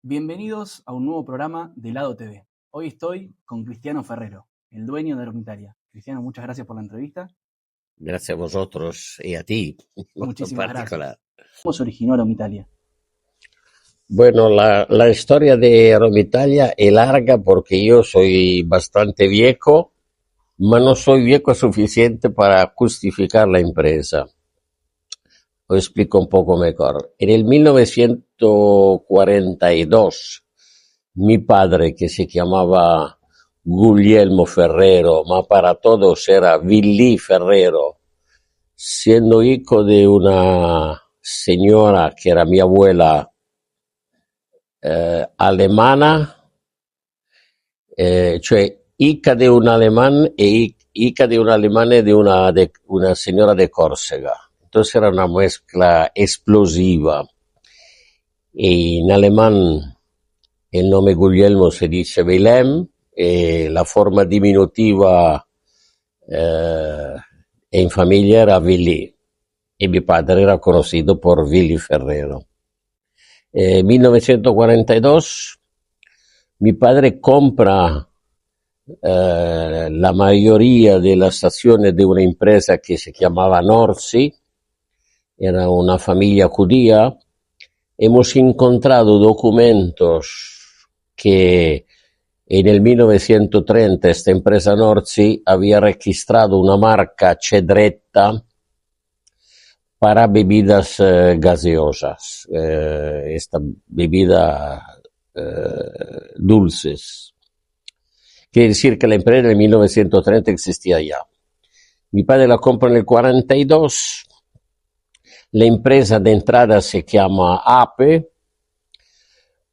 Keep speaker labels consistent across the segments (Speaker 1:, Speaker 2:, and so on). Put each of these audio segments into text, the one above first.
Speaker 1: Bienvenidos a un nuevo programa de Lado TV. Hoy estoy con Cristiano Ferrero, el dueño de Ermitalia. Cristiano, muchas gracias por la entrevista.
Speaker 2: Gracias a vosotros y a ti.
Speaker 1: Muchísimas gracias. ¿Cómo se originó Ermitalia?
Speaker 2: Bueno, la historia de Ermitalia es larga porque yo soy bastante viejo, ma no soy viejo suficiente para justificar la empresa. Lo explico un poco mejor. En el 1942, mi padre, que se llamaba Guglielmo Ferrero, ma para todos era Willy Ferrero, siendo hijo de una señora que era mi abuela alemana, cioè hija de un alemán e hija de un alemán y de una señora de Córcega. Entonces era una mezcla explosiva. Y en alemán el nombre Guglielmo se dice Wilhelm, y la forma diminutiva en familia era Willy. Y mi padre era conocido por Willy Ferrero. En 1942 mi padre compra la mayoría de las acciones de una empresa que se llamaba Norsi, era una familia judía. Hemos encontrado documentos que en el 1930 esta empresa Norsi había registrado una marca Cedretta para bebidas gaseosas, esta bebida dulces. Quiere decir que la empresa en 1930 existía ya. Mi padre la compra en el 42. La empresa de entrada se llama APE,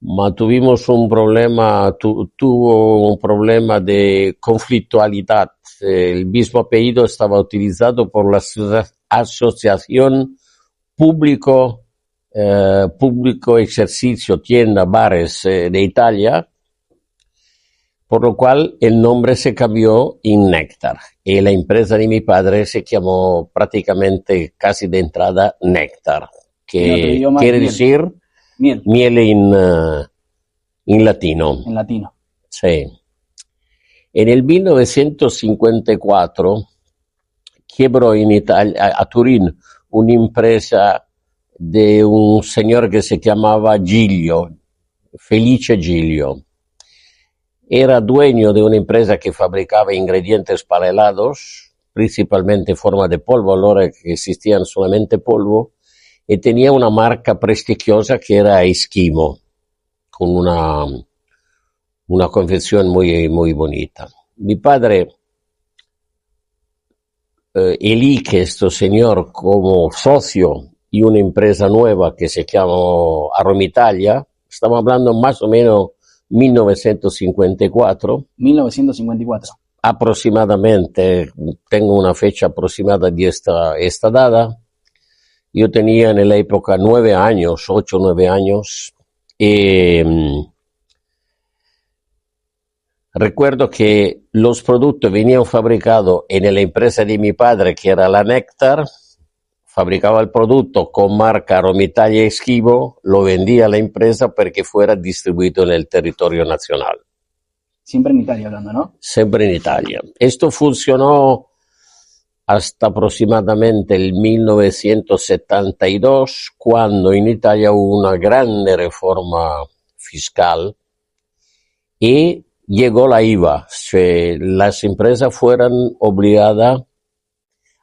Speaker 2: ma tuvimos un problema, tuvo un problema de conflictualidad. El mismo apellido estaba utilizado por la Asociación Público Ejercicio Tienda Bares de Italia, por lo cual el nombre se cambió en Néctar y la empresa de mi padre se llamó prácticamente casi de entrada Néctar, que quiere decir miel en latino.
Speaker 1: En latino.
Speaker 2: Sí. En el 1954 quebró en Italia, a Turín, una empresa de un señor que se llamaba Giglio, Felice Giglio. Era dueño de una empresa que fabricaba ingredientes para helados, principalmente en forma de polvo, allora que existían solamente polvo, y tenía una marca prestigiosa que era Esquimo, con una confección muy, muy bonita. Mi padre elige a este señor como socio y una empresa nueva que se llamó Ermitalia. Estamos hablando más o menos 1954.
Speaker 1: 1954.
Speaker 2: Aproximadamente, tengo una fecha aproximada de esta data. Yo tenía en la época 9 años, 8 o 9 años, y recuerdo que los productos venían fabricados en la empresa de mi padre, que era la Néctar. Fabricaba el producto con marca Ermitalia Esquivo, lo vendía a la empresa para que fuera distribuido en el territorio nacional.
Speaker 1: Siempre en Italia hablando, ¿no?
Speaker 2: Siempre en Italia. Esto funcionó hasta aproximadamente el 1972, cuando en Italia hubo una grande reforma fiscal y llegó la IVA. Las empresas fueron obligadas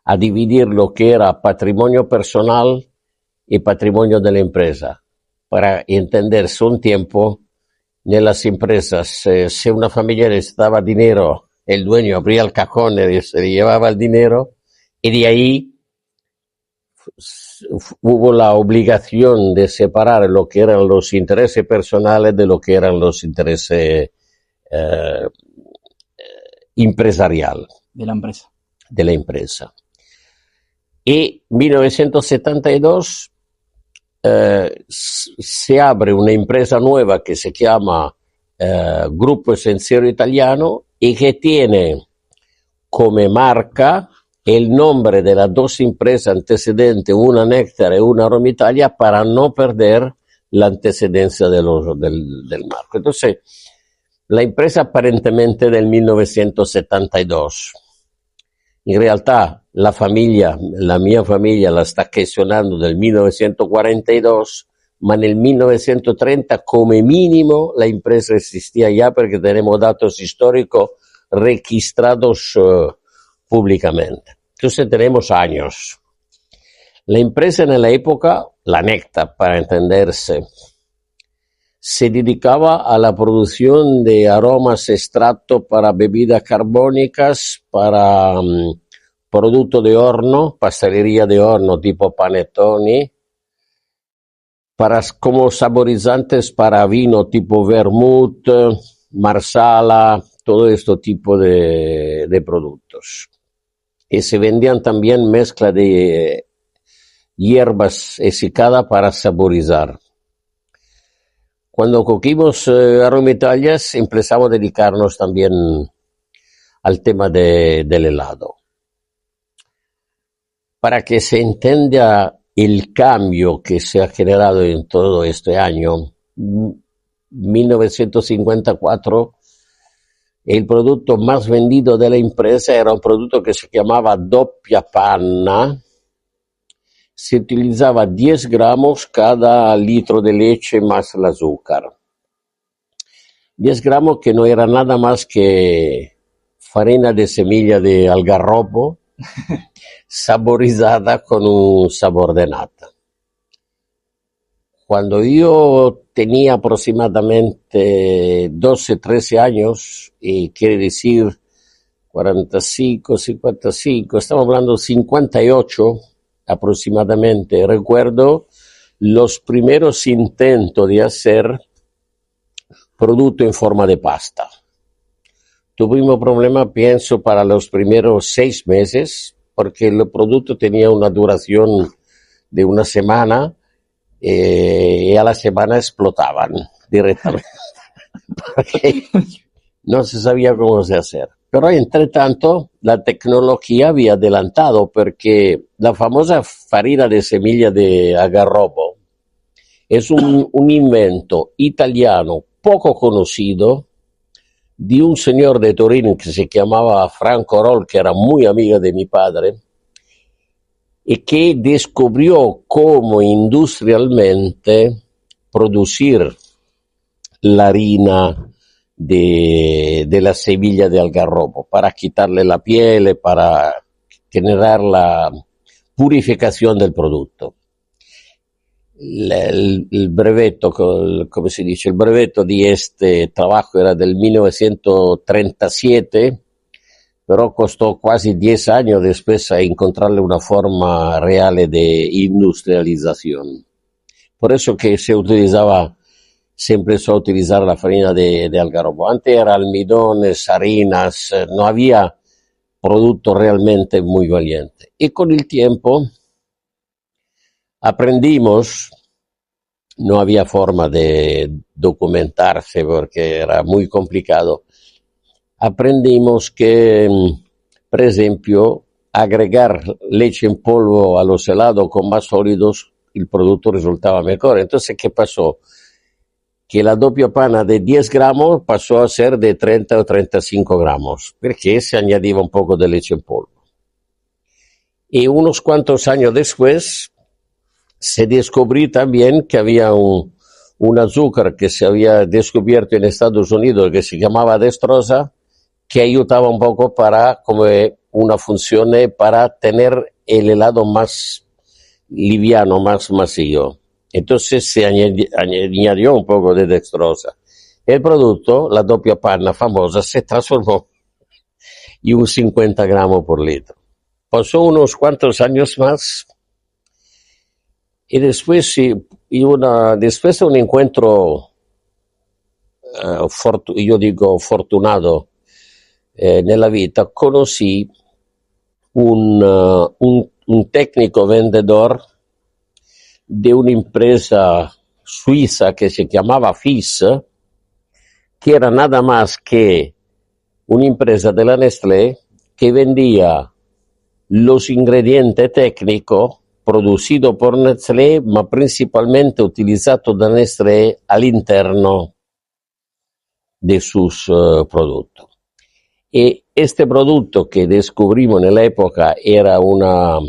Speaker 2: a dividir lo que era patrimonio personal y patrimonio de la empresa. Para entenderse un tiempo, en las empresas, si una familia necesitaba dinero, el dueño abría el cajón y se llevaba el dinero, y de ahí hubo la obligación de separar lo que eran los intereses personales de lo que eran los intereses empresariales.
Speaker 1: De la empresa.
Speaker 2: De la empresa. Y en 1972 se abre una empresa nueva que se llama Gruppo Essenziero Italiano y que tiene come marca el nombre de las dos empresas antecedentes, una Néctar y una Ermitalia, para no perder la antecedencia del marco. Entonces, la impresa apparentemente del 1972. In realtà la mia famiglia la sta questionando del 1942, ma nel 1930 come minimo la impresa existía ya porque tenemos datos históricos registrados públicamente. Entonces tenemos años. La impresa en la época, la Necta para entenderse, se dedicaba a la producción de aromas extractos para bebidas carbónicas, para productos de horno, pastelería de horno tipo panettoni, como saborizantes para vino tipo vermouth, marsala, todo este tipo de productos. Y se vendían también mezcla de hierbas essicadas para saborizar. Cuando cogimos Aroma Italia empezamos a dedicarnos también al tema del helado. Para que se entienda el cambio que se ha generado en todo este año, 1954, el producto más vendido de la empresa era un producto que se llamaba doppia panna. Se utilizaba 10 gramos cada litro de leche más el azúcar. 10 gramos que no era nada más que farina de semilla de algarrobo saborizada con un sabor de nata. Cuando yo tenía aproximadamente 12, 13 años, y quiere decir 45, 55, estamos hablando de 58 aproximadamente, recuerdo los primeros intentos de hacer producto en forma de pasta. Tuvimos problema, pienso, para los primeros 6 meses, porque el producto tenía una duración de una semana y a la semana explotaban directamente, porque no se sabía cómo se hacer. Pero entre tanto la tecnología había adelantado, porque la famosa farina de semilla de algarrobo es un invento italiano poco conocido de un señor de Turín que se llamaba Franco Roll, que era muy amigo de mi padre, y que descubrió cómo industrialmente producir la harina de la semilla de algarrobo para quitarle la piel, para generar la purificación del producto. Il brevetto, come si dice, il brevetto di este trabajo era del 1937, pero costó casi 10 años después a encontrarle una forma real de industrialización. Por eso que se empezó a utilizar la farina de algarrobo. Antes era almidones, harinas, no había producto realmente muy valiente. Y con el tiempo aprendimos, no había forma de documentarse porque era muy complicado. Aprendimos que, por ejemplo, agregar leche en polvo a los helados con más sólidos, el producto resultaba mejor. Entonces, ¿qué pasó? Que la doppia panna de 10 gramos pasó a ser de 30 o 35 gramos, porque se añadía un poco de leche en polvo. Y unos cuantos años después se descubrió también que había un azúcar que se había descubierto en Estados Unidos que se llamaba dextrosa, que ayudaba un poco para como una función para tener el helado más liviano, más macio. Entonces se añadió un poco de dextrosa. El producto, la doppia panna famosa, se transformó en un 50 gramos por litro. Pasó unos cuantos años más y después de un encuentro fortunado nella vita, conocí un técnico vendedor de una empresa suiza que se llamaba FIS, que era nada más que una empresa de la Nestlé que vendía los ingredientes técnicos producido por Nestlé, ma principalmente utilizado da Nestlé all'interno de sus productos. Y este producto que descubrimos en la época era una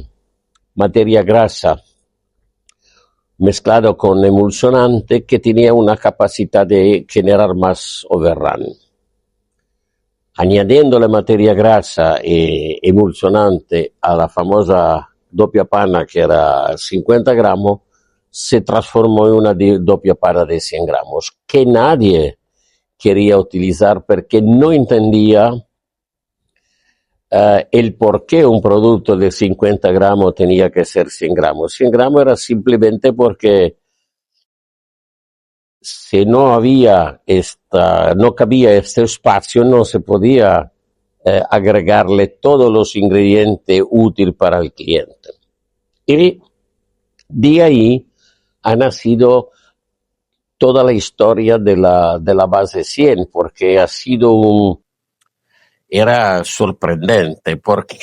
Speaker 2: materia grasa mezclado con emulsionante que tenía una capacidad de generar más overrun. Añadiendo la materia grasa e emulsionante a la famosa doppia panna que era 50 gramos, se transformó en una doppia panna de 100 gramos, que nadie quería utilizar porque no entendía el por qué un producto de 50 gramos tenía que ser 100 gramos. 100 gramos era simplemente porque si no cabía este espacio, no se podía agregarle todos los ingredientes útiles para el cliente. Y de ahí ha nacido toda la historia de la base 100, porque era sorprendente, porque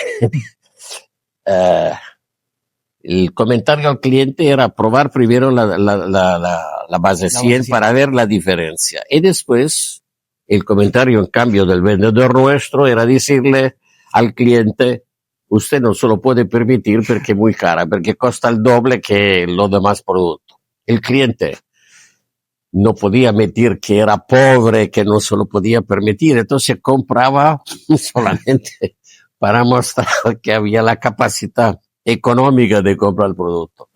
Speaker 2: el comentario al cliente era probar primero la base 100 para ver la diferencia. Y después, el comentario en cambio del vendedor nuestro era decirle al cliente, usted no se lo puede permitir porque es muy cara, porque cuesta el doble que los demás productos. El cliente no podía admitir que era pobre, que no se lo podía permitir, entonces compraba solamente para mostrar que había la capacidad económica de comprar el producto.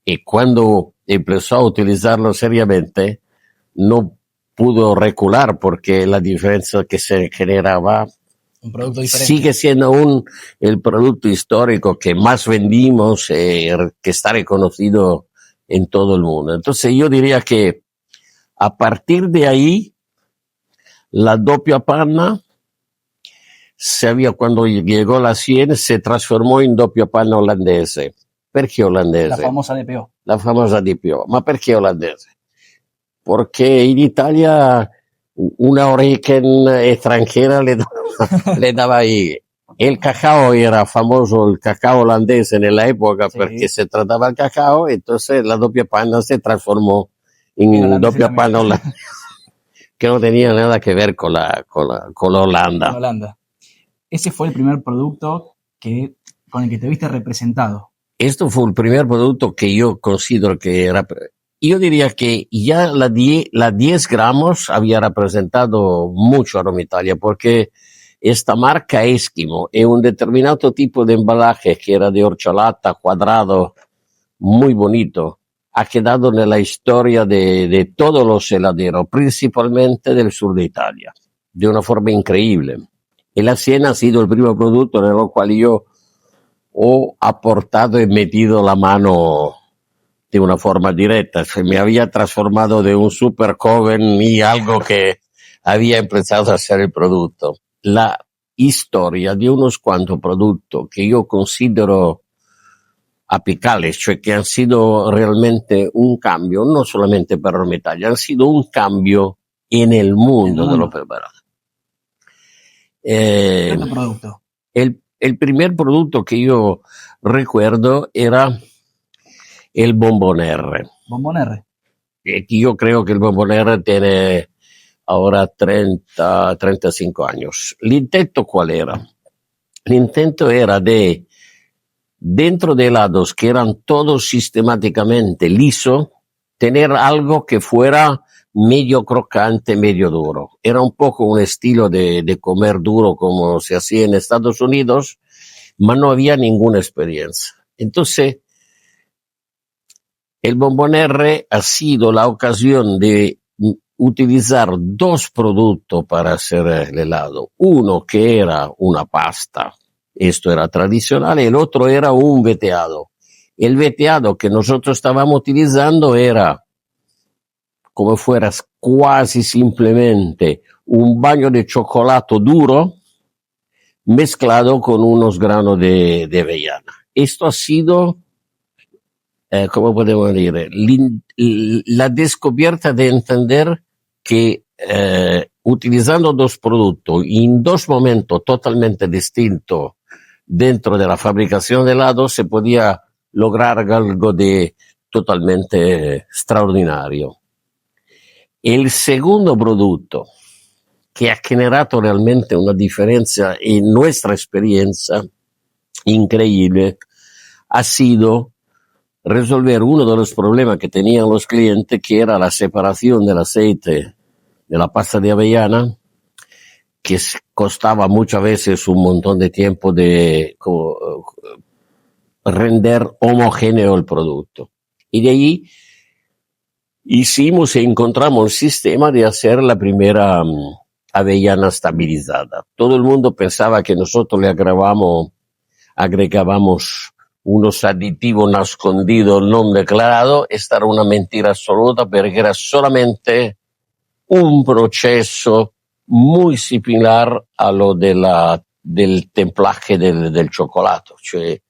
Speaker 2: Y cuando empezó a utilizarlo seriamente, no pudo recular porque la diferencia que se generaba
Speaker 1: un producto diferente.
Speaker 2: Sigue siendo el producto histórico que más vendimos, que está reconocido en todo el mundo. Entonces yo diría que a partir de ahí, la doppia panna, cuando llegó la 100, se transformó en doppia panna olandese. Perché olandese?
Speaker 1: La famosa DPO.
Speaker 2: La famosa DPO. Ma perché olandese? Perché in Italia una origen extranjera le daba ahí. El cacao era famoso, el cacao holandés en la época, sí, porque se trataba el cacao, entonces la doppia panna se transformó en doppia panna holandesa, que no tenía nada que ver con la Holanda.
Speaker 1: Con Holanda. Ese fue el primer producto con el que te viste representado.
Speaker 2: Esto fue el primer producto que yo considero que era... Yo diría que ya la 10 gramos había representado mucho a Roma Italia, porque esta marca Eskimo es un determinado tipo de embalaje que era de horcholata, cuadrado, muy bonito. Ha quedado en la historia de todos los heladeros, principalmente del sur de Italia, de una forma increíble. Y la Siena ha sido el primer producto en el cual yo he aportado y metido la mano de una forma directa. Se me había transformado de un super joven y algo que había empezado a hacer el producto. La historia de unos cuantos productos que yo considero apicales, cioè que han sido realmente un cambio, no solamente para Roma Italia, han sido un cambio en el mundo de los preparados.
Speaker 1: ¿Qué otro producto?
Speaker 2: El primer producto que yo recuerdo era el Bombón R.
Speaker 1: ¿Bombón R?
Speaker 2: Yo creo que el Bombón R tiene ahora 35 años. ¿L'intento cuál era? L'intento era de, dentro de helados que eran todos sistemáticamente liso, tener algo que fuera medio crocante, medio duro. Era un poco un estilo de comer duro como se hacía en Estados Unidos, pero no había ninguna experiencia. Entonces, el Bombón R ha sido la ocasión de utilizar dos productos para hacer el helado. Uno que era una pasta, esto era tradicional, y el otro era un veteado. El veteado que nosotros estábamos utilizando era como fueras quasi simplemente un baño de chocolate duro mezclado con unos granos de avellana. Esto ha sido, ¿cómo podemos decir? La descubierta de entender que utilizando dos productos en dos momentos totalmente distintos dentro de la fabricación de helado se podía lograr algo de totalmente extraordinario. El segundo producto que ha generado realmente una diferencia en nuestra experiencia increíble ha sido resolver uno de los problemas que tenían los clientes, que era la separación del aceite de la pasta de avellana, que costaba muchas veces un montón de tiempo de render homogéneo el producto. Y de ahí hicimos e encontramos un sistema de hacer la primera avellana estabilizada. Todo el mundo pensaba que nosotros le agregábamos unos aditivos nascondidos no declarados. Esta era una mentira absoluta, porque era solamente un proceso muy similar a lo del templaje del chocolate, cioè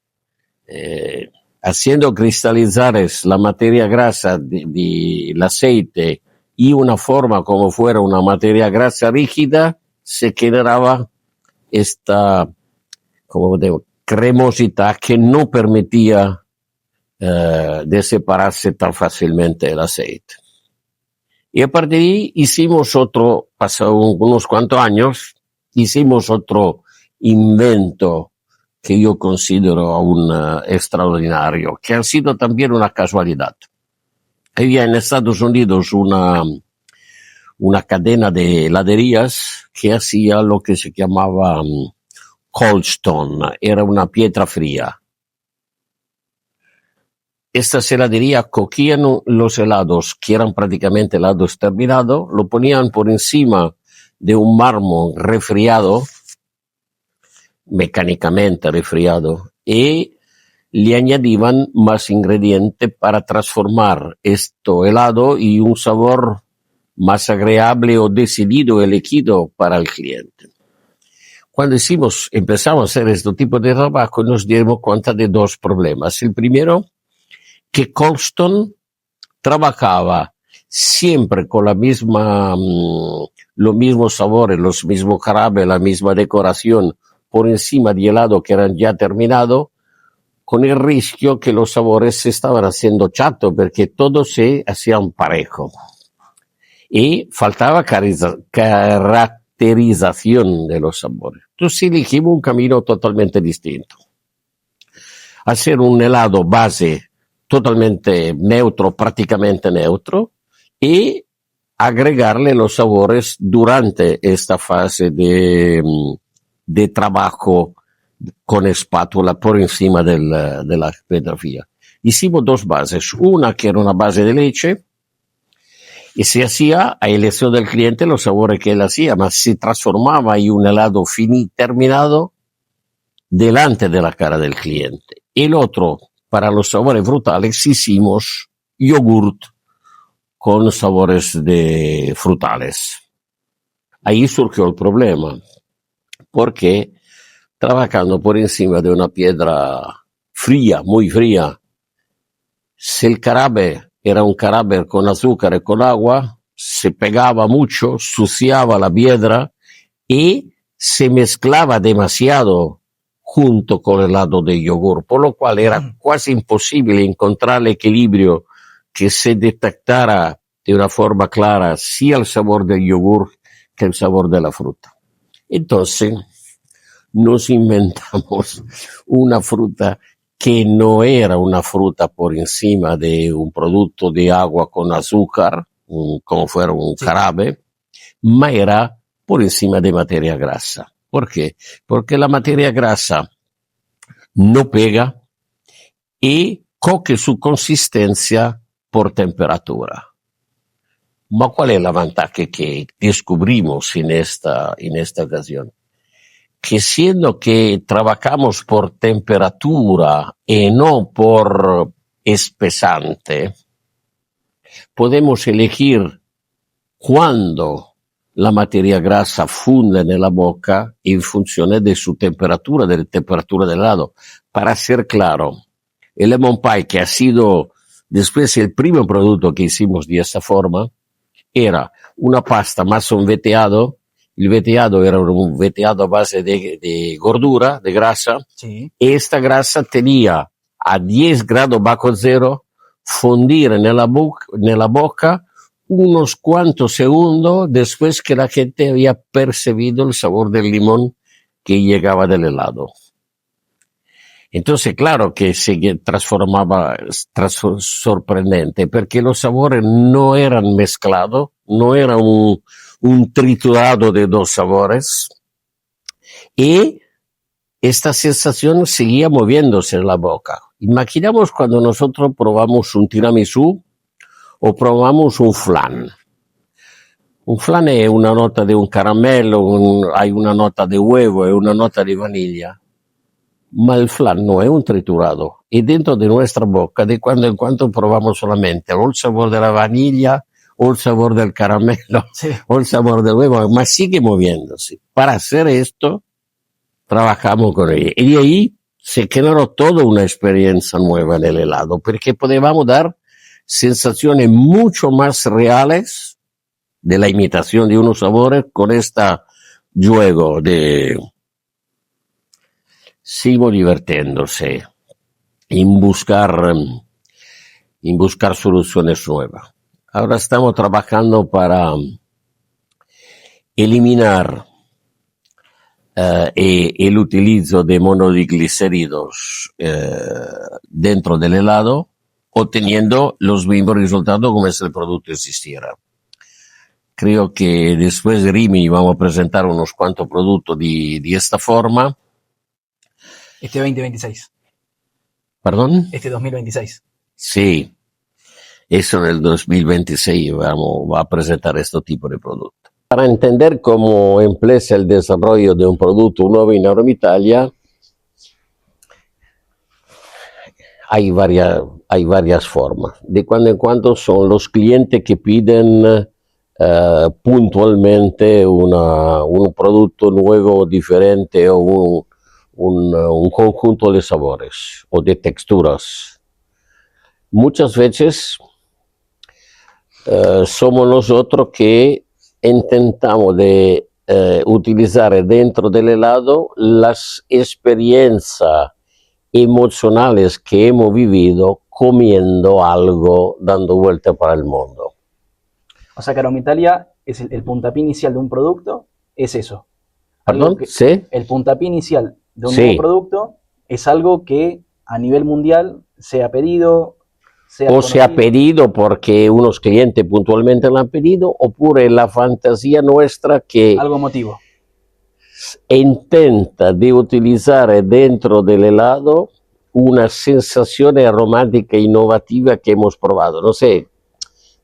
Speaker 2: haciendo cristalizar la materia grasa del aceite y una forma como fuera una materia grasa rígida, se generaba esta, como digo, cremosidad que no permitía de separarse tan fácilmente el aceite. Y a partir de ahí hicimos otro, pasado unos cuantos años, hicimos otro invento que yo considero aún extraordinario, que ha sido también una casualidad. Había en Estados Unidos una cadena de heladerías que hacía lo que se llamaba Cold Stone, era una piedra fría. Estas heladerías cogían los helados, que eran prácticamente helados terminados, lo ponían por encima de un mármol refriado, mecánicamente refriado, y le añadían más ingredientes para transformar esto helado y un sabor más agradable o decidido, elegido para el cliente. Cuando empezamos a hacer este tipo de trabajo, nos dimos cuenta de dos problemas. El primero, que Cold Stone trabajaba siempre con los mismos sabores, los mismos jarabes, la misma decoración por encima de helado que eran ya terminados, con el riesgo que los sabores se estaban haciendo chatos porque todos se hacían parejo. Y faltaba caracterización de los sabores. Entonces elegimos un camino totalmente distinto. Hacer un helado base totalmente neutro, prácticamente neutro, y agregarle los sabores durante esta fase de trabajo con espátula por encima de la piedra fría. Hicimos dos bases, una que era una base de leche, y se hacía a elección del cliente los sabores que él hacía, mas se transformaba en un helado terminado delante de la cara del cliente. El otro, para los sabores frutales, hicimos yogurt con sabores frutales. Ahí surgió el problema, porque trabajando por encima de una piedra fría, muy fría, si el jarabe era un jarabe con azúcar y con agua, se pegaba mucho, suciaba la piedra y se mezclaba demasiado junto con el helado de yogur, por lo cual era casi imposible encontrar el equilibrio que se detectara de una forma clara sí el sabor del yogur que el sabor de la fruta. Entonces nos inventamos una fruta que no era una fruta por encima de un producto de agua con azúcar, como fuera un jarabe, ma era por encima de materia grasa. ¿Por qué? Porque la materia grasa no pega y coge su consistencia por temperatura. Ma ¿cuál es la ventaja que descubrimos en esta ocasión? Que siendo que trabajamos por temperatura y no por espesante, podemos elegir cuándo la materia grasa funde en la boca en función de su temperatura, de la temperatura del helado. Para ser claro, el lemon pie, que ha sido después el primer producto que hicimos de esta forma, era una pasta más un veteado. El veteado era un veteado a base de gordura, de grasa.
Speaker 1: Sí.
Speaker 2: Esta grasa tenía a 10 grados bajo cero, fundir en la boca unos cuantos segundos después que la gente había percibido el sabor del limón que llegaba del helado. Entonces, claro que se transformaba sorprendente, porque los sabores no eran mezclados, no era un triturado de dos sabores, y esta sensación seguía moviéndose en la boca. Imaginamos cuando nosotros probamos un tiramisú o probamos un flan. Un flan è una nota di un caramello, hai una nota di huevo e una nota di vaniglia, ma il flan no è un triturado. Y dentro de nuestra boca, de cuando en cuando probamos solamente o el sabor de la vanilla, o el sabor del caramelo,
Speaker 1: Sí.
Speaker 2: o el sabor del huevo, ma sigue moviéndose. Para hacer esto, trabajamos con ella. Y de ahí se generó toda una experiencia nueva en el helado, porque podíamos dar sensaciones mucho más reales de la imitación de unos sabores con esta juego de sigo divirtiéndose en buscar soluciones nuevas. Ahora estamos trabajando para eliminar el utilizo de monodiglicéridos dentro del helado, obteniendo los mismos resultados como si el producto existiera. Creo que después de Rimini vamos a presentar unos cuantos productos de esta forma.
Speaker 1: Este 2026.
Speaker 2: ¿Perdón?
Speaker 1: Este 2026.
Speaker 2: Sí, eso en el 2026 vamos a presentar este tipo de producto. Para entender cómo empieza el desarrollo de un producto nuevo en Euromitalia, hay varias formas. De cuando en cuando son los clientes que piden puntualmente un producto nuevo, diferente, o un conjunto de sabores o de texturas. Muchas veces somos nosotros que intentamos de utilizar dentro del helado las experiencias emocionales que hemos vivido comiendo algo, dando vuelta para el mundo.
Speaker 1: O sea que Aromitalia es el puntapié inicial de un producto, es eso.
Speaker 2: ¿Perdón? ¿Sí?
Speaker 1: El puntapié inicial de un
Speaker 2: Sí.
Speaker 1: nuevo producto es algo que a nivel mundial se ha pedido,
Speaker 2: O se ha pedido porque unos clientes puntualmente lo han pedido, oppure la fantasía nuestra que
Speaker 1: algo emotivo.
Speaker 2: intenta de utilizar dentro del helado una sensación aromática innovativa que hemos probado. No sé,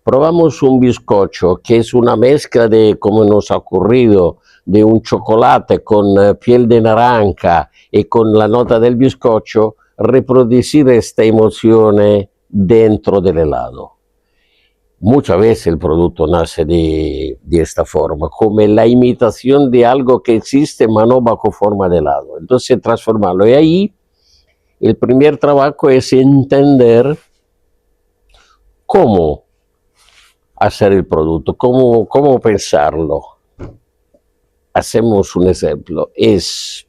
Speaker 2: probamos un bizcocho que es una mezcla de, como nos ha ocurrido, de un chocolate con piel de naranja y con la nota del bizcocho, reproducir esta emoción dentro del helado. Muchas veces el producto nace de esta forma, como la imitación de algo que existe, pero no bajo forma de helado. Entonces, transformarlo. Y ahí, el primer trabajo es entender cómo hacer el producto, cómo pensarlo. Hacemos un ejemplo. Es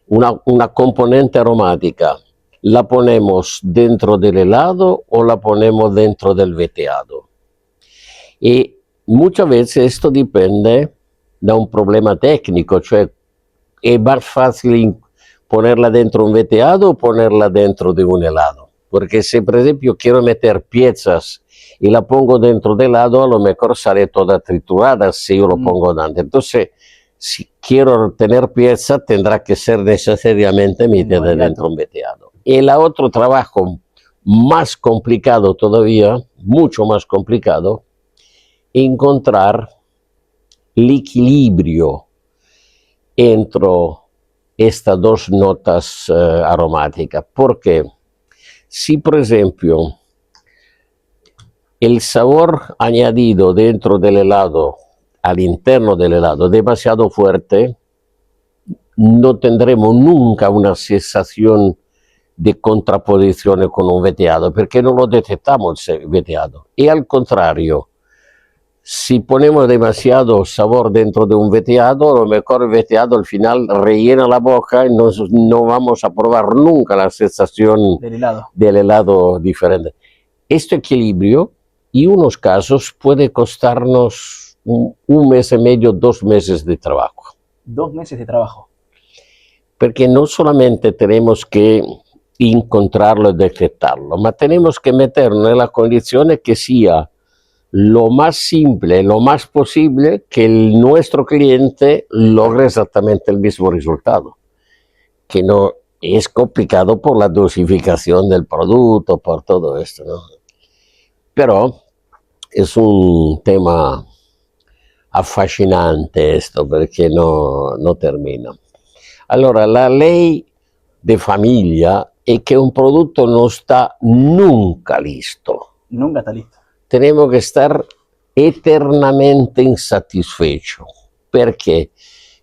Speaker 2: una componente aromática. ¿La ponemos dentro del helado o la ponemos dentro del veteado? Y muchas veces esto depende de un problema técnico, cioè es más fácil ponerla dentro un veteado o ponerla dentro de un helado. Porque si, por ejemplo, quiero meter piezas y la pongo dentro del helado, a lo mejor sale toda triturada si yo lo pongo dentro. Entonces, si quiero tener pieza, tendrá que ser necesariamente metida dentro un veteado. El otro trabajo más complicado todavía, mucho más complicado, encontrar el equilibrio entre estas dos notas aromáticas. Porque si, por ejemplo, el sabor añadido dentro del helado, al interno del helado, es demasiado fuerte, no tendremos nunca una sensación de contraposición con un veteado, porque no lo detectamos el veteado. Y al contrario, Si ponemos demasiado sabor dentro de un veteado, a lo mejor el veteado al final rellena la boca y no vamos a probar nunca la sensación del helado diferente. Este equilibrio, en unos casos, puede costarnos un mes y medio, 2 meses de trabajo.
Speaker 1: 2 meses de trabajo.
Speaker 2: Porque no solamente tenemos que encontrarlo y detectarlo, ma tenemos que meternos en la condición que sea lo más simple, lo más posible que nuestro cliente logre exactamente el mismo resultado, que no es complicado por la dosificación del producto, por todo esto, ¿no? Pero es un tema affascinante esto, perché non termina. Allora, la ley de familia è che un producto non sta nunca listo.
Speaker 1: Nunca está listo.
Speaker 2: Tenemos que estar eternamente insatisfechos. ¿Por qué?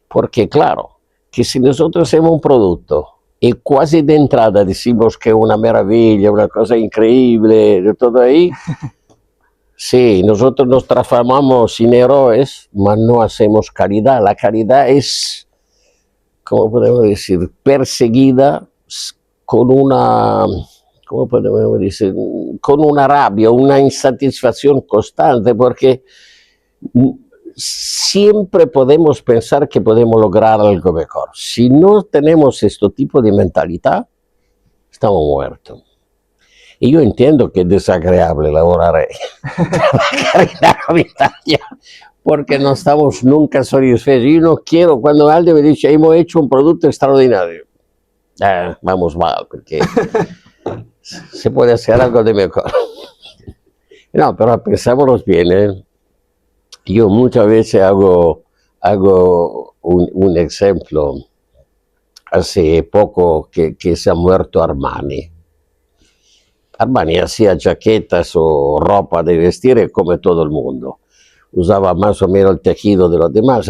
Speaker 2: Porque claro, que si nosotros hacemos un producto y casi de entrada decimos que es una maravilla, una cosa increíble, de todo ahí, sí, nosotros nos transformamos en héroes, pero no hacemos caridad. La caridad es, ¿cómo podemos decir?, perseguida con una, ¿cómo podemos decir?, con una rabia, una insatisfacción constante, porque siempre podemos pensar que podemos lograr algo mejor. Si no tenemos este tipo de mentalidad, estamos muertos. Y yo entiendo que es desagradable lavorare in Italia, porque no estamos nunca satisfechos. Yo no quiero, cuando alguien me dice, hemos hecho un producto extraordinario, vamos mal, porque se puede hacer algo de mejor. No, pero pensámonos bien, ¿eh? Yo muchas veces hago un ejemplo. Hace poco que se ha muerto Armani. Armani hacía chaquetas o ropa de vestir como todo el mundo. Usaba más o menos el tejido de los demás.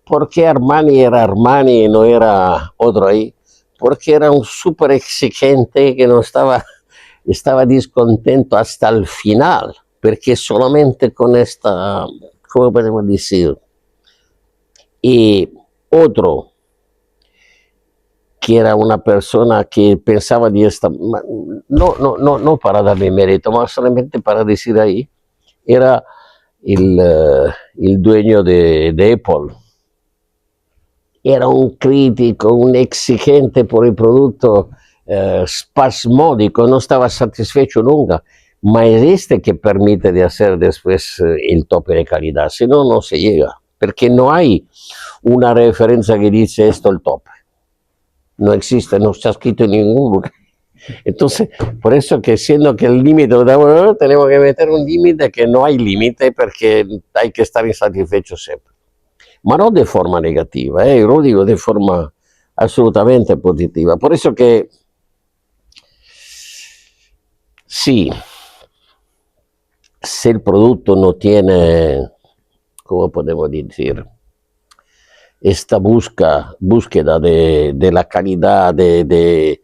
Speaker 2: ¿Por qué Armani era Armani y no era otro ahí? Porque era un súper exigente que no estaba discontento hasta el final, porque solamente con esta, ¿cómo podemos decir? Y otro, que era una persona que pensaba de esta, no para darle mérito, ma solamente para decir ahí, era el dueño de Apple. Era un crítico, un exigente por el producto, spasmodico, no estaba satisfecho nunca, ma es este que permite de hacer después el tope de calidad, si no, no se llega, porque no hay una referencia que dice esto el tope. No existe, no está escrito en ningún lugar. Entonces, por eso que siendo que el límite lo damos, tenemos que meter un límite que no hay límite porque hay que estar insatisfechos siempre. Ma non de forma negativa, io lo dico de forma assolutamente positiva. Por eso que sí, se el producto no tiene, ¿cómo podemos decir?, esta búsqueda de la calidad, de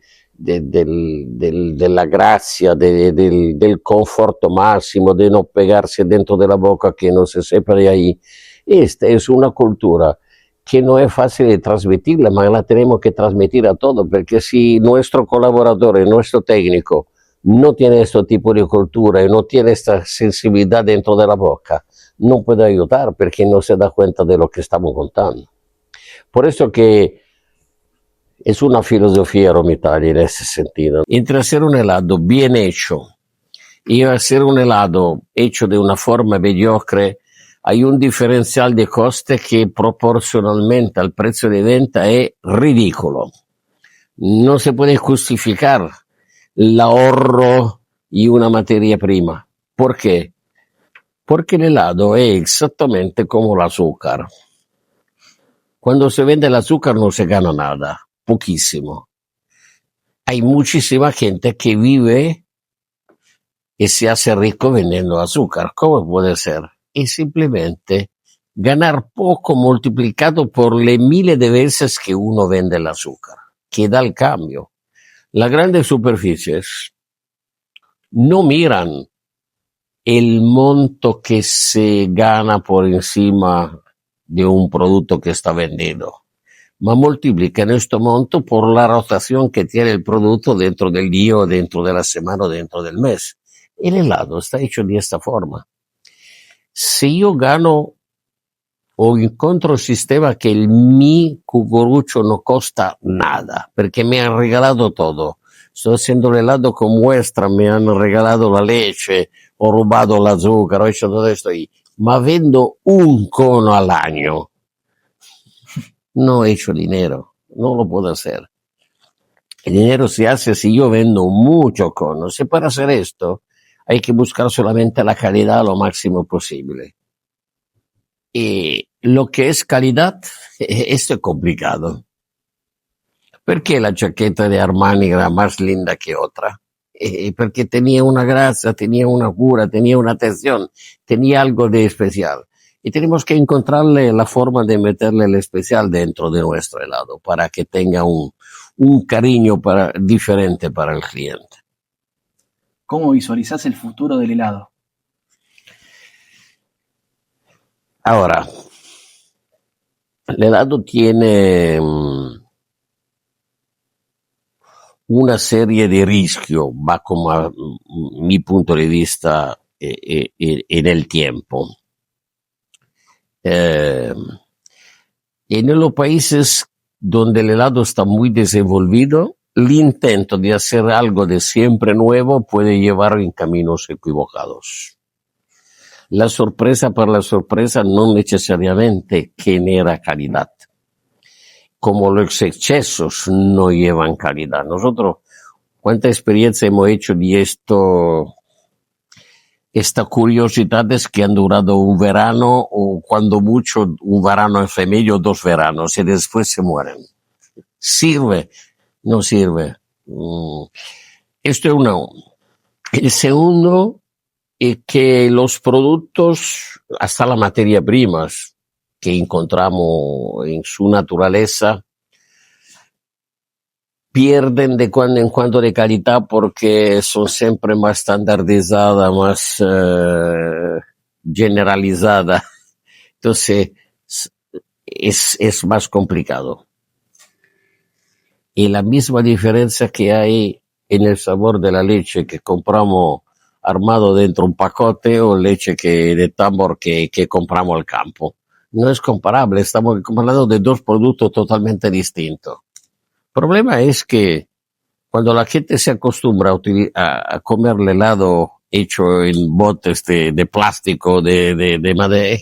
Speaker 2: la gracia, del conforto máximo, de no pegarse dentro de la boca, que no se sepa de ahí. Esta es una cultura que no es fácil de transmitirla, pero la tenemos que transmitir a todos, porque si nuestro colaborador, nuestro técnico, no tiene este tipo de cultura y no tiene esta sensibilidad dentro de la boca, no puede ayudar porque no se da cuenta de lo que estamos contando. Por eso que es una filosofía Romitalia en ese sentido. Entre hacer un helado bien hecho y hacer un helado hecho de una forma mediocre, hay un diferencial de coste que proporcionalmente al precio de venta es ridículo. No se puede justificar el ahorro y una materia prima. ¿Por qué? Porque el helado es exactamente como el azúcar. Cuando se vende el azúcar no se gana nada, poquísimo. Hay muchísima gente que vive y se hace rico vendiendo azúcar. ¿Cómo puede ser? Es simplemente ganar poco multiplicado por le miles de veces que uno vende el azúcar, que da el cambio. Las grandes superficies no miran el monto que se gana por encima de un producto que está vendido, ma moltiplica questo monto por la rotación que tiene el producto dentro del día o dentro de la semana o dentro del mes. El helado está hecho de esta forma. Si yo gano o incontro il sistema che il mi cucurucho no costa nada, perché me han regalado todo. Sto haciendo el helado con muestra, me han regalado la leche, ho rubato el azúcar, ho hecho todo esto ahí. Ma vendo un cono al año. No he hecho dinero, no lo puedo hacer. El dinero se hace si yo vendo mucho conos. Y para hacer esto hay que buscar solamente la calidad lo máximo posible. Y lo que es calidad, esto es complicado. ¿Por qué la chaqueta de Armani era más linda que otra? Porque tenía una grasa, tenía una cura, tenía una atención, tenía algo de especial. Y tenemos que encontrarle la forma de meterle el especial dentro de nuestro helado para que tenga un cariño diferente para el cliente.
Speaker 1: ¿Cómo visualizás el futuro del helado?
Speaker 2: Ahora, el helado tiene una serie di rischi, va come mi punto di vista en el tiempo. En los países donde el helado está muy desenvolvido, el intento de hacer algo de siempre nuevo puede llevar en caminos equivocados. La sorpresa por la sorpresa no necesariamente genera calidad. Como los excesos no llevan calidad. Nosotros, ¿cuánta experiencia hemos hecho de esto? Estas curiosidades que han durado un verano o cuando mucho un verano y medio, 2 veranos y después se mueren. ¿Sirve? No sirve. Esto es uno. El segundo es que los productos, hasta las materias primas que encontramos en su naturaleza, pierden de cuando en cuando de calidad porque son siempre más estandarizadas, más generalizadas. Entonces, es más complicado. Y la misma diferencia que hay en el sabor de la leche que compramos armado dentro un pacote o leche de tambor que compramos al campo. No es comparable, estamos hablando de 2 productos totalmente distintos. El problema es que cuando la gente se acostumbra a comer el helado hecho en botes de plástico, de madera,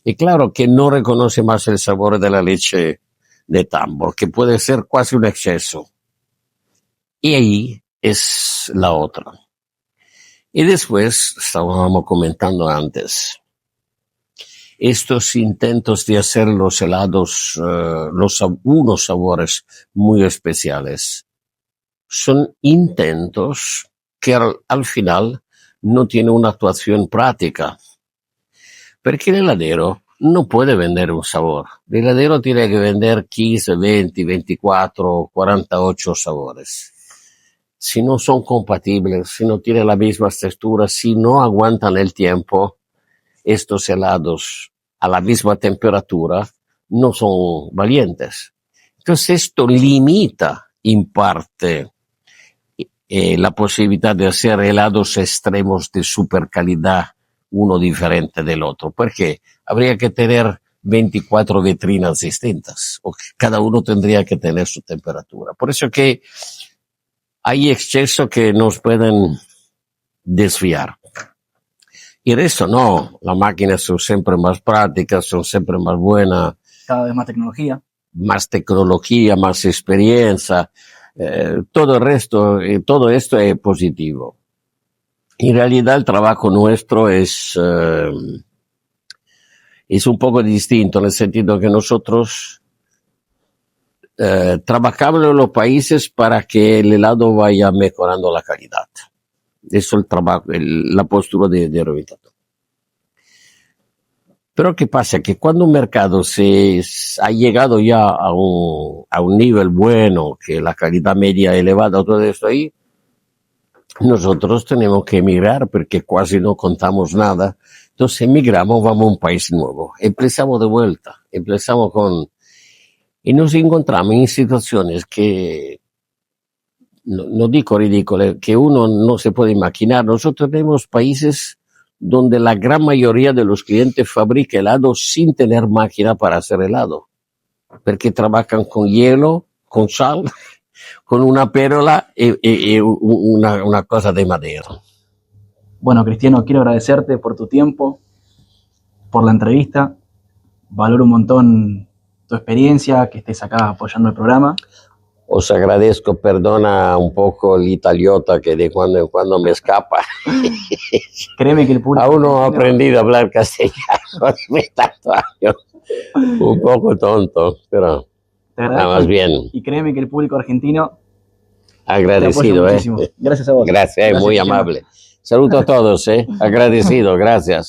Speaker 2: y claro que no reconoce más el sabor de la leche de tambor, que puede ser casi un exceso. Y ahí es la otra. Y después, estábamos comentando antes, estos intentos de hacer los helados, unos sabores muy especiales, son intentos que al final no tienen una actuación práctica. Porque el heladero no puede vender un sabor. El heladero tiene que vender 15, 20, 24, 48 sabores. Si no son compatibles, si no tienen las mismas texturas, si no aguantan el tiempo, estos helados a la misma temperatura no son valientes. Entonces esto limita en parte la posibilidad de hacer helados extremos de super calidad, uno diferente del otro, porque habría que tener 24 vitrinas distintas, o cada uno tendría que tener su temperatura. Por eso que hay excesos que nos pueden desviar. Y el resto no, las máquinas son siempre más prácticas, son siempre más buenas.
Speaker 1: Cada vez más tecnología.
Speaker 2: Más tecnología, más experiencia, todo el resto, todo esto es positivo. En realidad el trabajo nuestro es un poco distinto, en el sentido que nosotros trabajamos en los países para que el helado vaya mejorando la calidad. Eso es el trabajo, la postura de Rovitato. Pero ¿qué pasa? Que cuando un mercado ha llegado ya a un nivel bueno, que la calidad media es elevada, todo esto ahí, nosotros tenemos que emigrar porque casi no contamos nada. Entonces emigramos, vamos a un país nuevo, empezamos de vuelta, empezamos con... Y nos encontramos en situaciones que, no digo ridículas, que uno no se puede imaginar. Nosotros tenemos países donde la gran mayoría de los clientes fabrica helado sin tener máquina para hacer helado, porque trabajan con hielo, con sal, con una pérola y una cosa de madera.
Speaker 1: Bueno, Cristiano, quiero agradecerte por tu tiempo, por la entrevista. Valoro un montón tu experiencia, que estés acá apoyando el programa.
Speaker 2: Os agradezco, perdona un poco l'italiota que de cuando en cuando me escapa.
Speaker 1: Créeme que el público...
Speaker 2: Aún no he aprendido a hablar castellano hace tantos años. Un poco tonto, pero nada más bien.
Speaker 1: Y créeme que el público argentino
Speaker 2: agradecido,
Speaker 1: te apoya muchísimo. Gracias a vos.
Speaker 2: Gracias, muy amable. Saludos a todos, agradecido, gracias.